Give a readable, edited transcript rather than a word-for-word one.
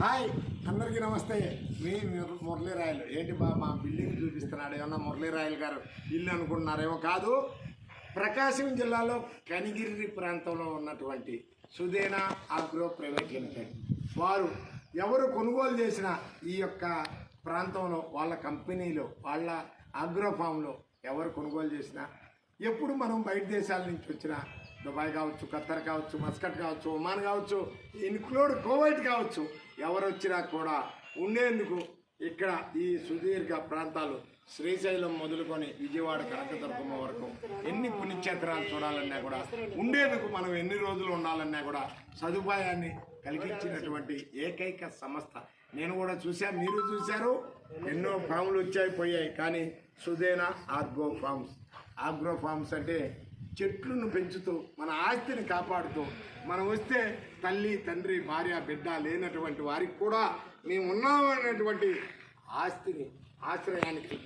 Hi అందరికీ నమస్తే. మీ మురళీ రాయలు ఏంటి మా బిల్డింగ్ చూపిస్తున్నాడు, ఏమన్నా మురళీ రాయలు గారు ఇల్లు అనుకుంటున్నారేమో. కాదు, ప్రకాశం జిల్లాలో కనిగిరి ప్రాంతంలో ఉన్నటువంటి సుదేనా ఆగ్రో ప్రైవేట్ లిమిటెడ్ వారు ఎవరు కొనుగోలు చేసిన ఈ యొక్క ప్రాంతంలో వాళ్ళ కంపెనీలో వాళ్ళ ఆగ్రో ఫామ్లో ఎవరు కొనుగోలు చేసినా ఎప్పుడు మనం బయట దేశాల నుంచి వచ్చిన దుబాయ్ కావచ్చు, ఖత్తర్ కావచ్చు, మస్కట్ కావచ్చు, ఒమాన్ కావచ్చు, ఇన్క్లూడ్ కువైట్ కావచ్చు, ఎవరు వచ్చినా కూడా ఉండేందుకు ఇక్కడ ఈ సుదీర్ఘ ప్రాంతాలు శ్రీశైలం మొదలుకొని విజయవాడ కనకదుర్గమ్మ వరకు ఎన్ని పుణ్యక్షేత్రాలు చూడాలన్నా కూడా ఉండేందుకు మనం ఎన్ని రోజులు ఉండాలన్నా కూడా సదుపాయాన్ని కలిగించినటువంటి ఏకైక సంస్థ. నేను కూడా చూశాను, మీరు చూశారు. ఎన్నో ఫామ్లు వచ్చాయి పోయాయి, కానీ సుదేనా ఆగ్రో ఫామ్స్ అంటే చెట్లను పెంచుతూ మన ఆస్తిని కాపాడుతూ మనం వస్తే తల్లి తండ్రి భార్య బిడ్డ లేనటువంటి వారికి కూడా మేము ఉన్నామనేటువంటి ఆస్తిని ఆశ్రయానికి